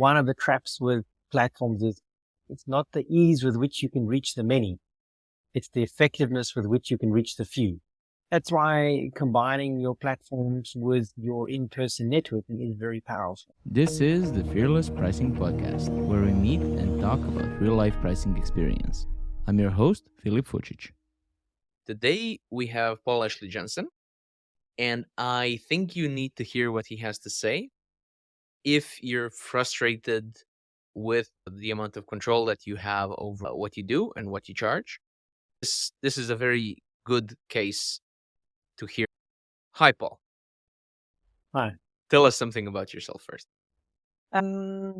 One of the traps with platforms is it's not the ease with which you can reach the many. It's the effectiveness with which you can reach the few. That's why combining your platforms with your in-person networking is very powerful. This is the Fearless Pricing Podcast, where we meet and talk about real-life pricing experience. I'm your host, Filip Fucic. Today we have Paul Ashley Jensen, and I think you need to hear what he has to say if you're frustrated with the amount of control that you have over what you do and what you charge. This is a very good case to hear. Hi, Paul. Hi. Tell us something about yourself first.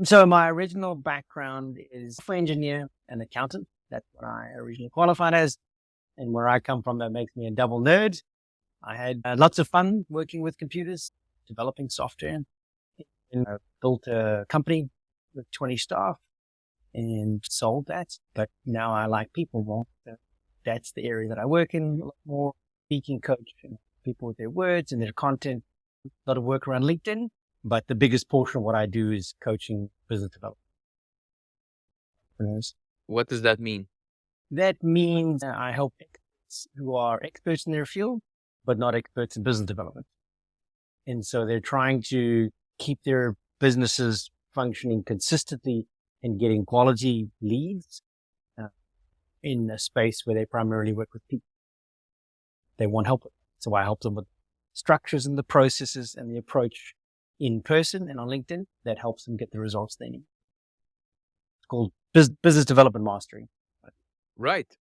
So my original background is software engineer and accountant. That's what I originally qualified as. And where I come from, that makes me a double nerd. I had lots of fun working with computers, developing software, and I built a company with 20 staff and sold that. But now I like people more. So that's the area that I work in, a lot more speaking coach, people with their words and their content. A lot of work around LinkedIn, but the biggest portion of what I do is coaching business development. What does that mean? That means I help experts who are experts in their field, but not experts in business development. And so they're trying to keep their businesses functioning consistently and getting quality leads in a space where they primarily work with people. They want help with it. So I help them with structures and the processes and the approach in person and on LinkedIn that helps them get the results they need. It's called business development mastery. Right.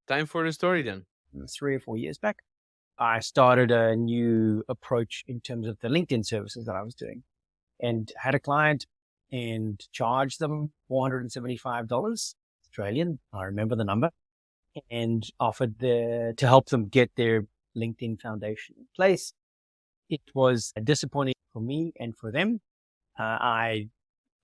Time for the story then. 3 or 4 years back, I started a new approach in terms of the LinkedIn services that I was doing, and had a client and charged them $475 Australian. I remember the number, and offered to help them get their LinkedIn foundation in place. It was disappointing for me and for them. I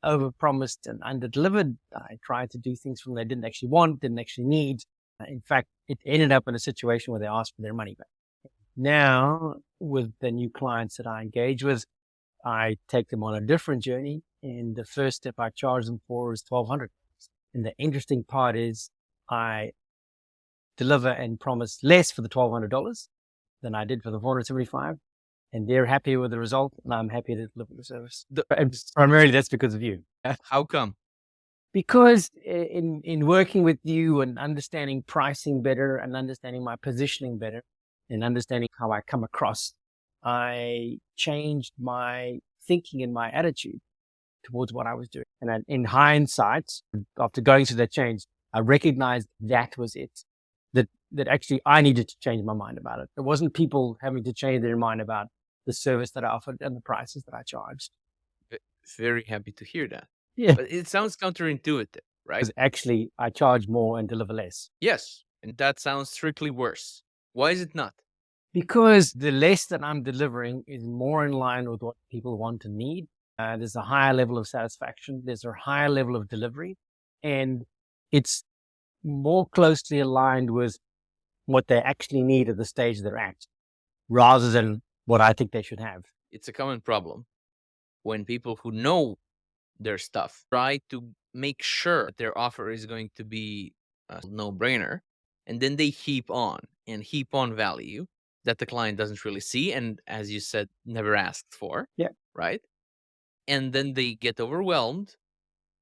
overpromised and underdelivered. I tried to do things from they didn't actually want, didn't actually need. In fact, it ended up in a situation where they asked for their money back. Now, with the new clients that I engage with, I take them on a different journey. And the first step I charge them for is $1,200. And the interesting part is I deliver and promise less for the $1,200 than I did for the $475. And they're happy with the result, and I'm happy to deliver the service. And primarily, that's because of you. How come? Because in working with you and understanding pricing better and understanding my positioning better and understanding how I come across, I changed my thinking and my attitude towards what I was doing. And in hindsight, after going through that change, I recognized that was it. That actually I needed to change my mind about it. It wasn't people having to change their mind about the service that I offered and the prices that I charged. Very happy to hear that. Yeah. But it sounds counterintuitive, right? Because actually I charge more and deliver less. Yes. And that sounds strictly worse. Why is it not? Because the less that I'm delivering is more in line with what people want and need. There's a higher level of satisfaction. There's a higher level of delivery. And it's more closely aligned with what they actually need at the stage they're at, rather than what I think they should have. It's a common problem when people who know their stuff try to make sure that their offer is going to be a no-brainer, and then they heap on value that the client doesn't really see, and as you said, never asked for. Yeah. Right? And then they get overwhelmed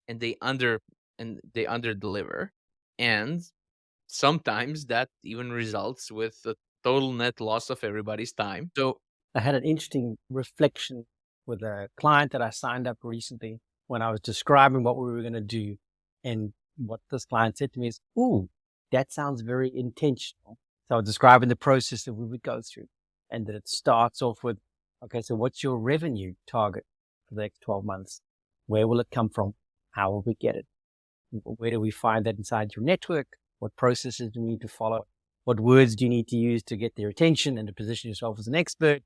and they underdeliver, and sometimes that even results with a total net loss of everybody's time. So I had an interesting reflection with a client that I signed up recently when I was describing what we were going to do. And what this client said to me is, "Ooh, that sounds very intentional." So I was describing the process that we would go through, and that it starts off with, okay, so what's your revenue target for the next 12 months? Where will it come from? How will we get it? Where do we find that inside your network? What processes do we need to follow? What words do you need to use to get their attention and to position yourself as an expert?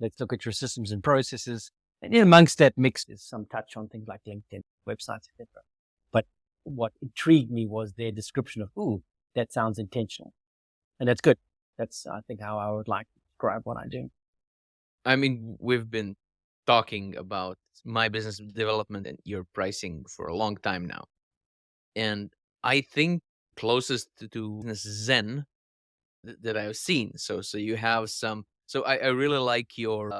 Let's look at your systems and processes. And in amongst that mix is some touch on things like LinkedIn, websites, etc. But what intrigued me was their description of, ooh, that sounds intentional. And that's good. That's, I think, how I would like to describe what I do. I mean, we've been talking about my business development and your pricing for a long time now. And I think closest to business Zen that I've seen. So you have some. So I really like your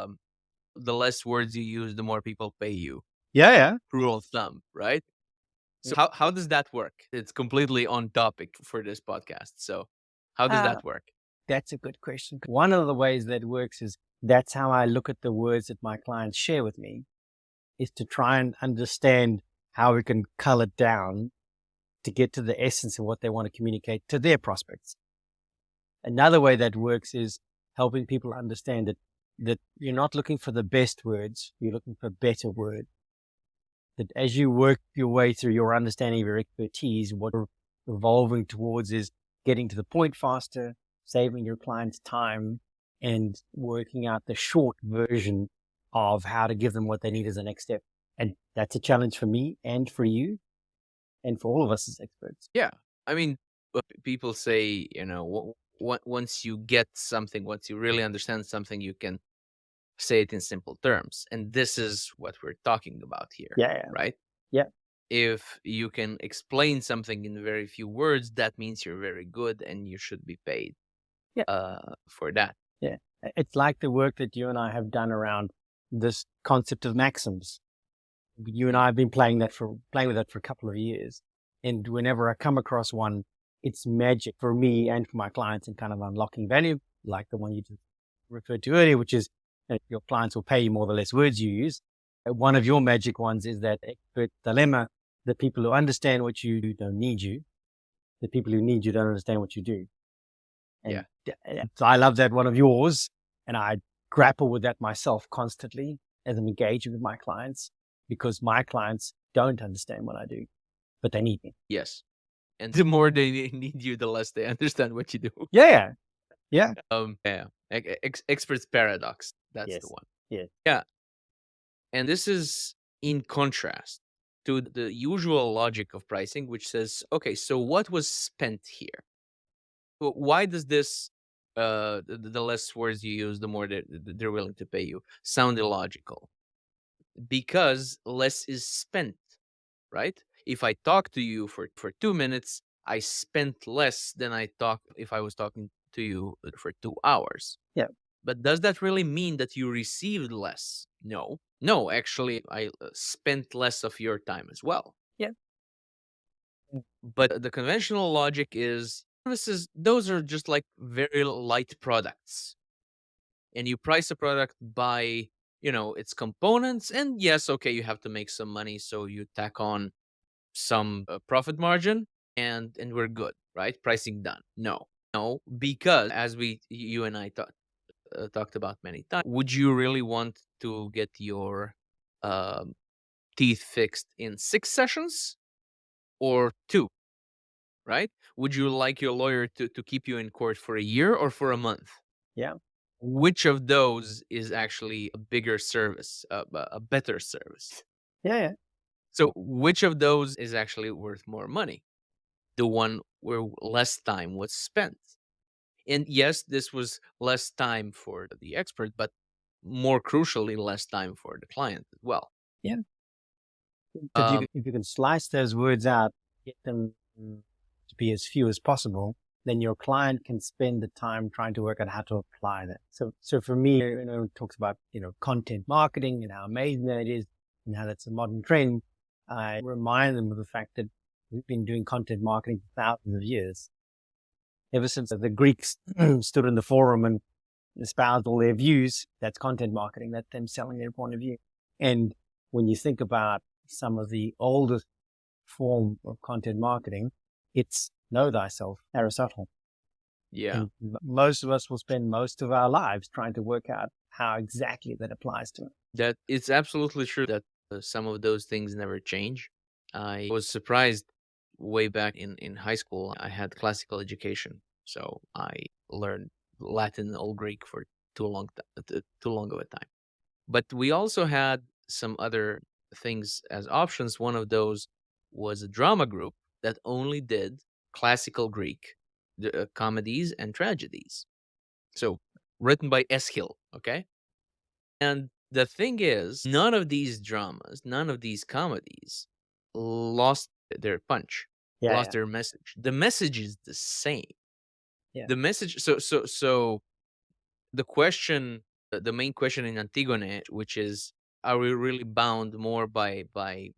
the less words you use, the more people pay you. Yeah, yeah. Rule of thumb, right? So how does that work? It's completely on topic for this podcast. So how does Uh, that work? that's a good question. One of the ways that works is that's how I look at the words that my clients share with me, is to try and understand how we can cull it down to get to the essence of what they want to communicate to their prospects. Another way that works is helping people understand that you're not looking for the best words, you're looking for better words. That as you work your way through your understanding of your expertise, what you're evolving towards is getting to the point faster, saving your clients time, and working out the short version of how to give them what they need as a next step. And that's a challenge for me and for you and for all of us as experts. Yeah, I mean, people say, once you get something, once you really understand something, you can say it in simple terms. And this is what we're talking about here, Yeah. right? Yeah. If you can explain something in very few words, that means you're very good and you should be paid Yeah. for that. Yeah. It's like the work that you and I have done around this concept of maxims. You and I have been playing with that for a couple of years. And whenever I come across one, it's magic for me and for my clients in kind of unlocking value, like the one you just referred to earlier, which is that your clients will pay you more the less words you use. One of your magic ones is that expert dilemma. The people who understand what you do don't need you. The people who need you don't understand what you do. And so I love that one of yours. And I grapple with that myself constantly as I'm engaging with my clients, because my clients don't understand what I do, but they need me. Yes. And the more they need you, the less they understand what you do. Yeah. Yeah. Yeah. Expert's paradox. That's the Yes. one. Yeah. Yeah. And this is in contrast to the usual logic of pricing, which says, okay, so what was spent here? Why does this, the less words you use, the more they're willing to pay you, sound illogical? Because less is spent, right? If I talk to you for 2 minutes, I spent less than I talk if I was talking to you for 2 hours. Yeah. But does that really mean that you received less? No. No, actually, I spent less of your time as well. Yeah. But the conventional logic is those are just like very light products. And you price a product by, its components. And yes, okay, you have to make some money. So you tack on some profit margin and we're good, right? Pricing done. No, because as you and I talked about many times, would you really want to get your um, teeth fixed in 6 sessions or 2, right? Would you like your lawyer to keep you in court for a year or for a month? Yeah. Which of those is actually a bigger service, a better service? Yeah. So which of those is actually worth more money? The one where less time was spent. And yes, this was less time for the expert, but more crucially, less time for the client as well. Yeah. If you can slice those words out, get them to be as few as possible, then your client can spend the time trying to work out how to apply that. So for me, it talks about, content marketing and how amazing that is and how that's a modern trend. I remind them of the fact that we've been doing content marketing for thousands of years. Ever since the Greeks stood in the forum and espoused all their views, that's content marketing. That's them selling their point of view. And when you think about some of the oldest form of content marketing, it's know thyself, Aristotle. Yeah. And most of us will spend most of our lives trying to work out how exactly that applies to it. That it's absolutely true that some of those things never change. I was surprised way back in high school. I had classical education, so I learned Latin and Old Greek for too long of a time. But we also had some other things as options. One of those was a drama group that only did classical Greek comedies and tragedies. So written by Eschyl, okay? And The thing is, none of these dramas, none of these comedies lost their punch, Yeah, lost yeah, their message. The message is the same. yeah, The message. So the question, the main question in Antigone, which is, are we really bound more by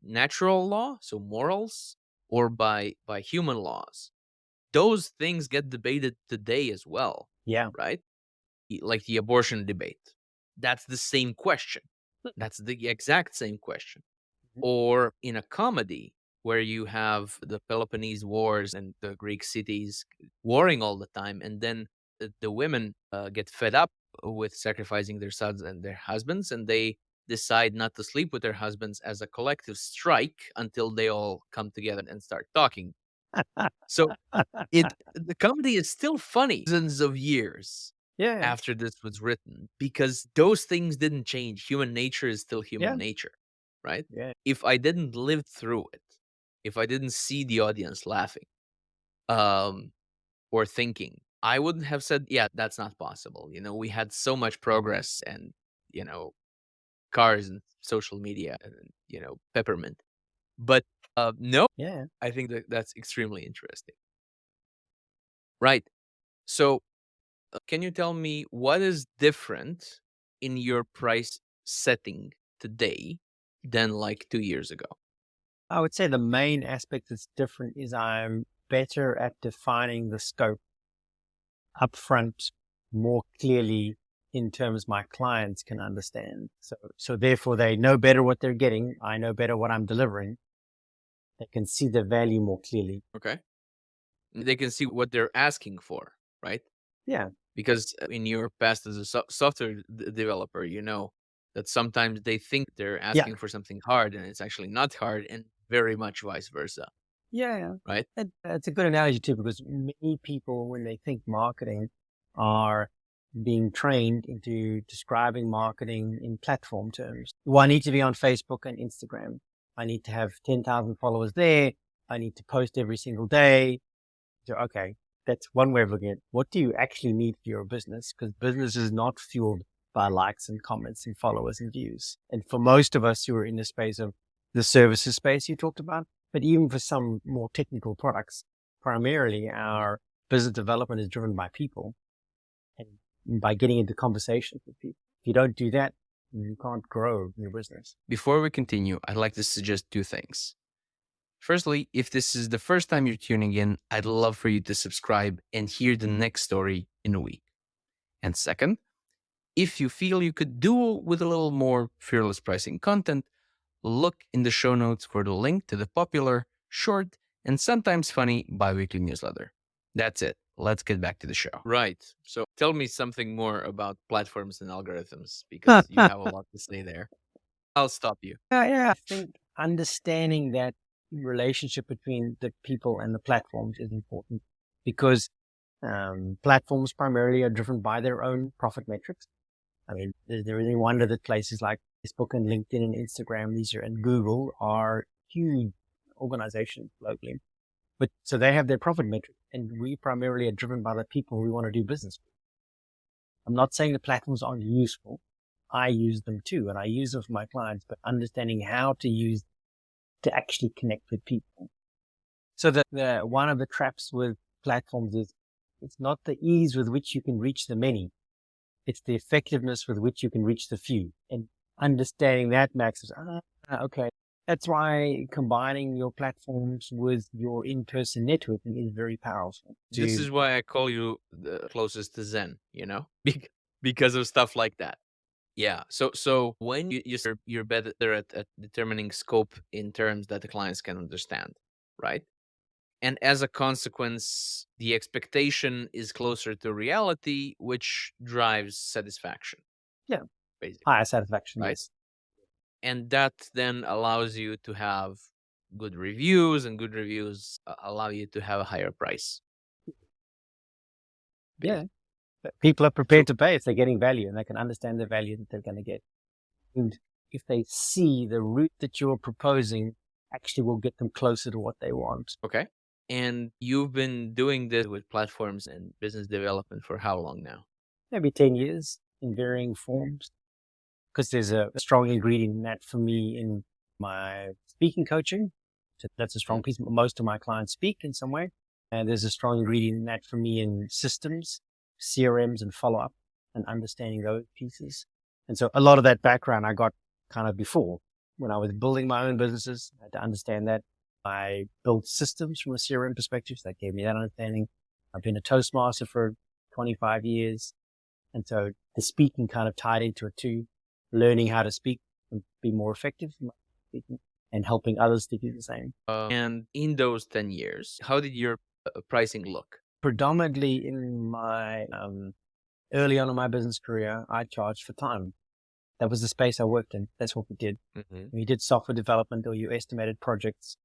natural law, so morals, or by human laws? Those things get debated today as well, yeah, right? Like the abortion debate. That's the same question. That's the exact same question. Mhm. Or in a comedy where you have the Peloponnese Wars and the Greek cities warring all the time, and then the women get fed up with sacrificing their sons and their husbands, and they decide not to sleep with their husbands as a collective strike until they all come together and start talking. So the comedy is still funny thousands of years yeah, after this was written because those things didn't change. Human nature is still yeah, human nature, right? yeah, If I didn't live through it, if I didn't see the audience laughing, um, or thinking, I wouldn't have said, yeah, that's not possible. We had so much progress and, you know, cars and social media and, peppermint. But no, yeah. I think that that's extremely interesting. Right. So, can you tell me what is different in your price setting today than like 2 years ago? I would say the main aspect that's different is I'm better at defining the scope upfront more clearly in terms my clients can understand. So therefore they know better what they're getting. I know better what I'm delivering. They can see the value more clearly. Okay. They can see what they're asking for, right? Yeah. Because in your past as a software developer, that sometimes they think they're Yeah. asking for something hard and it's actually not hard, and very much vice versa, Yeah. Yeah. right? That's a good analogy too, because many people, when they think marketing, are being trained into describing marketing in platform terms. Well, I need to be on Facebook and Instagram. I need to have 10,000 followers there. I need to post every single day. So, okay, that's one way of looking at it. What do you actually need for your business? Because business is not fueled by likes and comments and followers and views. And for most of us who are in the space of the services space you talked about, but even for some more technical products, primarily our business development is driven by people and by getting into conversations with people. If you don't do that, you can't grow your business. Before we continue, I'd like to suggest two things. Firstly, if this is the first time you're tuning in, I'd love for you to subscribe and hear the next story in a week. And second, if you feel you could do with a little more fearless pricing content, look in the show notes for the link to the popular, short, and sometimes funny biweekly newsletter. That's it. Let's get back to the show. Right. So tell me something more about platforms and algorithms because you have a lot to say there. I'll stop you. Yeah. I think understanding that relationship between the people and the platforms is important because platforms primarily are driven by their own profit metrics. I mean, there is no wonder that places like Facebook and LinkedIn and Instagram, and Google are huge organizations globally. But so they have their profit metrics, and we primarily are driven by the people we want to do business with. I'm not saying the platforms aren't useful. I use them too, and I use them for my clients, but understanding how to use to actually connect with people. So the one of the traps with platforms is it's not the ease with which you can reach the many. It's the effectiveness with which you can reach the few. And understanding that, Max, is, okay. That's why combining your platforms with your in-person networking is very powerful. This is why I call you the closest to Zen, because of stuff like that. Yeah. So when you're better at determining scope in terms that the clients can understand, right? And as a consequence, the expectation is closer to reality, which drives satisfaction, Yeah, basically, higher satisfaction, right? yes. And that then allows you to have good reviews, and good reviews allow you to have a higher price. Yeah. Basically. But people are So prepared to pay if they're getting value and they can understand the value that they're going to get. And if they see the route that you're proposing actually will get them closer to what they want. okay. And you've been doing this with platforms and business development for how long now? Maybe 10 years in varying forms. because there's a strong ingredient in that for me in my speaking coaching. So that's a strong piece. Most of my clients speak in some way. And there's a strong ingredient in that for me in systems, CRMs, and follow-up and understanding those pieces. And so a lot of that background I got kind of before when I was building my own businesses. I had to understand that. I built systems from a CRM perspective. So that gave me that understanding. I've been a Toastmaster for 25 years. And so the speaking kind of tied into it too, learning how to speak and be more effective in my speaking and helping others to do the same. And in those 10 years, how did your pricing look? Predominantly in my early on in my business career, I charged for time. That was the space I worked in. That's what we did. We did software development, or you estimated projects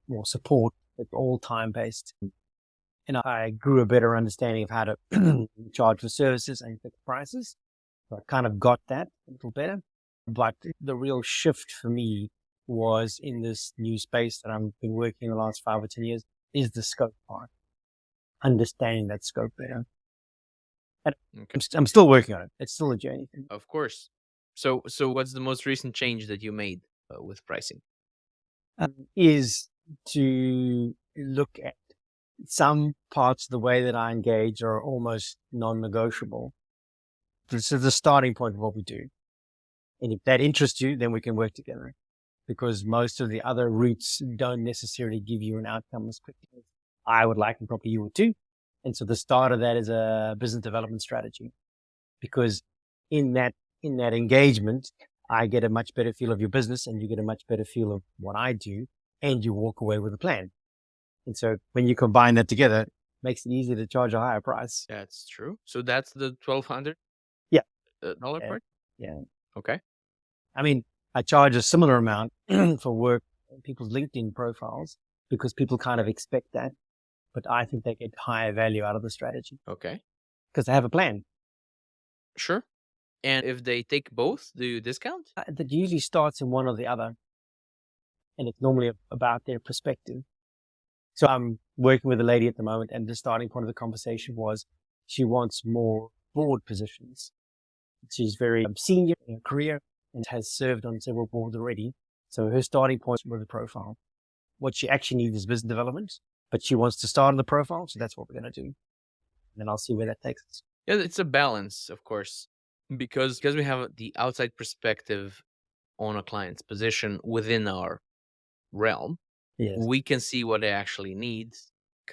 or support. It's all time-based. And I grew a better understanding of how to charge for services and fix prices. So I kind of got that a little better. But the real shift for me was in this new space that I've been working in the last 5 or 10 years is the scope part. Understanding that scope better. And I'm still working on it. It's still a journey. Of course. So what's the most recent change that you made with pricing? Is to look at some parts of the way that I engage are almost non-negotiable. This is the starting point of what we do. And if that interests you, then we can work together, because most of the other routes don't necessarily give you an outcome as quickly as I would like, and probably you would too. And so the start of that is a business development strategy, because in that engagement, I get a much better feel of your business and you get a much better feel of what I do, and you walk away with a plan. And so when you combine that together, it makes it easier to charge a higher price. That's true. So that's the $1,200 dollar part? Yeah. Okay. I mean, I charge a similar amount for work on people's LinkedIn profiles because people kind of expect that. But I think they get higher value out of the strategy Okay. because they have a plan. Sure. And if they take both, do you discount? That usually starts in one or the other. And it's normally about their perspective. So I'm working with a lady at the moment, and the starting point of the conversation was she wants more board positions. She's very senior in her career and has served on several boards already. So her starting point was the profile. What she actually needs is business development, but she wants to start on the profile. So that's what we're going to do. And then I'll see where that takes us. Yeah, it's a balance, of course, because we have the outside perspective on a client's position within our realm. Yes. We can see what they actually need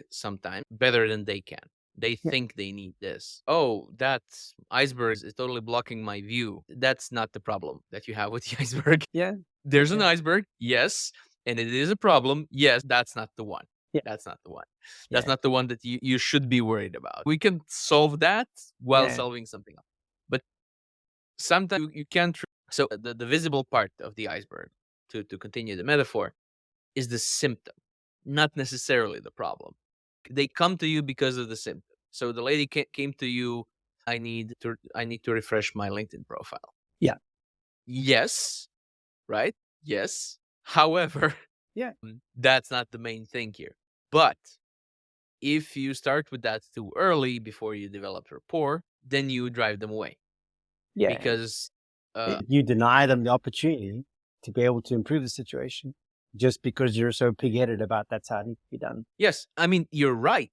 sometimes better than they can. They think they need this. Oh, that iceberg is totally blocking my view. That's not the problem that you have with the iceberg. Yeah. There's an iceberg, yes, and it is a problem. Yes, that's not the one. Yeah. That's not the one. That's not the one that you should be worried about. We can solve that while solving something else. But sometimes you can't. So the visible part of the iceberg, to continue the metaphor, is the symptom, not necessarily the problem. They come to you because of the symptom. So the lady came to you, I need to refresh my LinkedIn profile. Yeah. Yes. Right? Yes. However, that's not the main thing here. But if you start with that too early before you develop rapport, then you drive them away. Yeah. Because you deny them the opportunity to be able to improve the situation just because you're so pig-headed about that's how it needs to be done. Yes. I mean, you're right.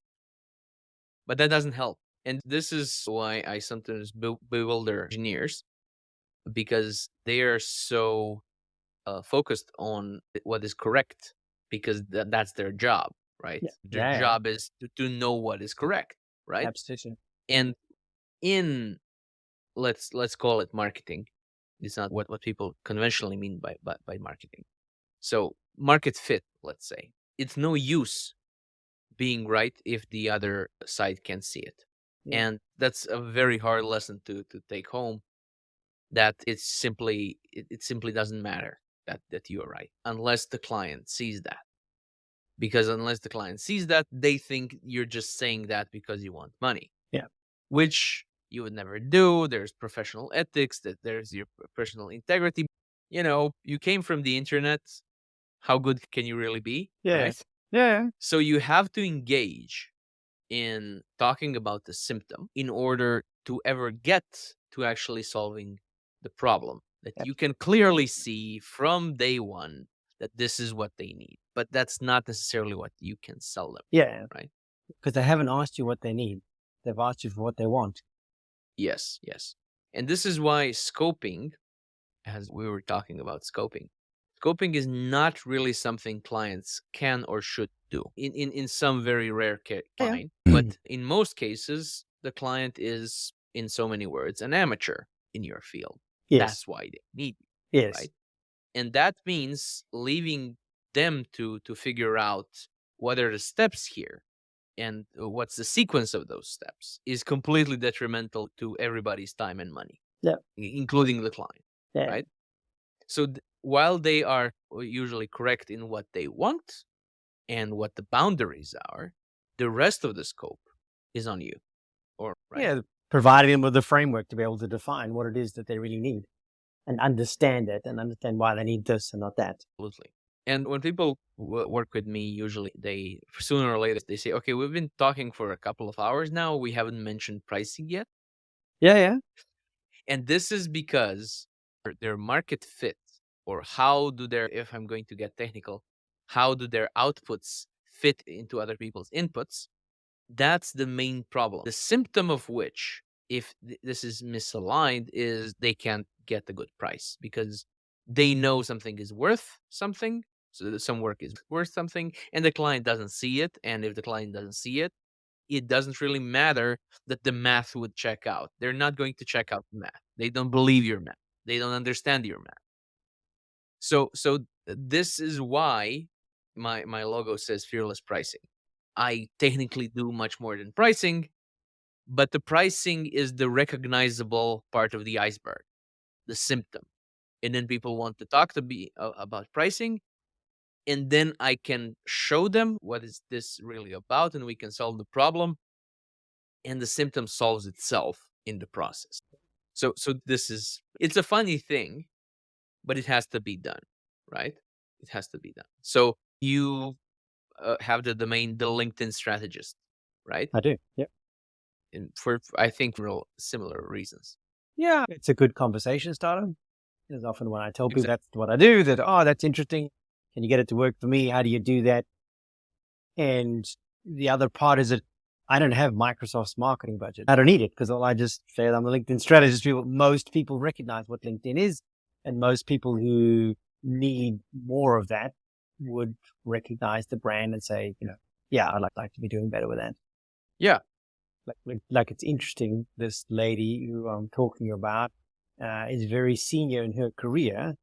But that doesn't help. And this is why I sometimes bewilder engineers, because they are so focused on what is correct, because that's their job, right? Their job is to know what is correct, right? Absolutely. And in let's call it marketing. It's not what people conventionally mean by marketing. So market fit, let's say, it's no use being right if the other side can see it. And that's a very hard lesson to take home, that it simply doesn't matter that you are right unless the client sees that. Because unless the client sees that, they think you're just saying that because you want money. Yeah. Which you would never do. There's professional ethics, that there's your personal integrity. You know, you came from the internet. How good can you really be? Yeah. Right? Yeah. So you have to engage in talking about the symptom in order to ever get to actually solving the problem. that Yep. you can clearly see from day one that this is what they need. But that's not necessarily what you can sell them, Yeah, right? because they haven't asked you what they need. They've asked you for what they want. Yes, yes. And this is why scoping, as we were talking about scoping is not really something clients can or should do in some very rare case, Yeah. fine. But in most cases, the client is, in so many words, an amateur in your field. Yes. That's why they need you, Yes. right? And that means leaving them to figure out what are the steps here and what's the sequence of those steps is completely detrimental to everybody's time and money, Yeah. including the client, Yeah. right? So while they are usually correct in what they want and what the boundaries are, the rest of the scope is on you. Or right? Yeah. Providing them with the framework to be able to define what it is that they really need and understand it and understand why they need this and not that. Absolutely. And when people work with me, usually they sooner or later they say, "Okay, we've been talking for a couple of hours now. We haven't mentioned pricing yet." Yeah. Yeah. And this is because their market fit, or how do their, if I'm going to get technical, how do their outputs fit into other people's inputs? That's the main problem. The symptom of which, if this is misaligned, is they can't get a good price because they know something is worth something. So that some work is worth something, and the client doesn't see it. And if the client doesn't see it, it doesn't really matter that the math would check out. They're not going to check out the math. They don't believe your math. They don't understand your math. So this is why my logo says fearless pricing. I technically do much more than pricing, but the pricing is the recognizable part of the iceberg, the symptom. And then people want to talk to me about pricing, and then I can show them what is this really about, and we can solve the problem, and the symptom solves itself in the process. So this is, it's a funny thing, but it has to be done, right? It has to be done. So you have the domain, the LinkedIn strategist, right? I do. Yeah. And for, I think, real similar reasons. Yeah. It's a good conversation starter. As often when I tell people Exactly. that's what I do, that, oh, that's interesting. Can you get it to work for me? How do you do that? And the other part is that I don't have Microsoft's marketing budget. I don't need it because all I just say I'm a LinkedIn strategist. Most people recognize what LinkedIn is, and most people who need more of that would recognize the brand and say, yeah, I'd like to be doing better with that. Yeah. Like it's interesting. This lady who I'm talking about is very senior in her career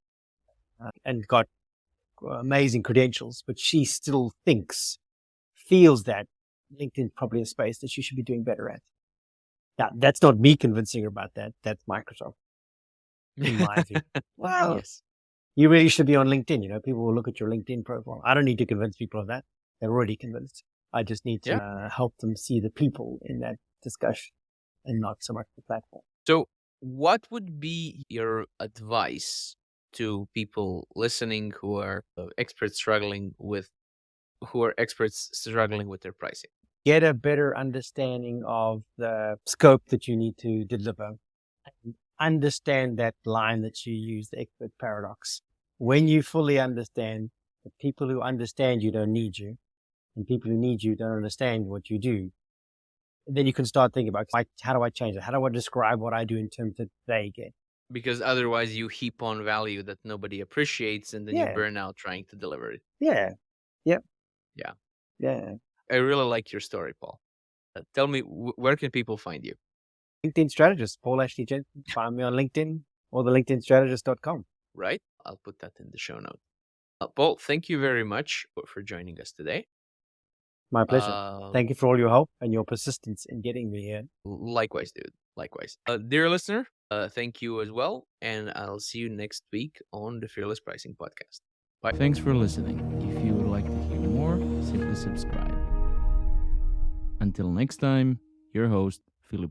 and got amazing credentials, but she still feels that LinkedIn's probably a space that she should be doing better at. Now, that's not me convincing her about that. That's Microsoft, in my view. Well, yes. You really should be on LinkedIn. People will look at your LinkedIn profile. I don't need to convince people of that. They're already convinced. I just need to help them see the people in that discussion and not so much the platform. So what would be your advice to people listening who are experts struggling with their pricing? Get a better understanding of the scope that you need to deliver. Understand that line that you use, the expert paradox. When you fully understand, the people who understand you don't need you, and people who need you don't understand what you do, then you can start thinking about, how do I change it? How do I describe what I do in terms that they get? Because otherwise you heap on value that nobody appreciates, and then you burn out trying to deliver it. Yeah. Yep. Yeah. Yeah. I really like your story, Paul. Tell me, where can people find you? LinkedIn strategist, Paul Ashley Jensen. Find me on LinkedIn or the LinkedInstrategist.com. Right? I'll put that in the show notes. Paul, thank you very much for joining us today. My pleasure. Thank you for all your help and your persistence in getting me here. Likewise, dude. Likewise. Dear listener, thank you as well. And I'll see you next week on the Fearless Pricing Podcast. Bye. Thanks for listening. If you would like to hear more, simply subscribe. Until next time, your host, Philip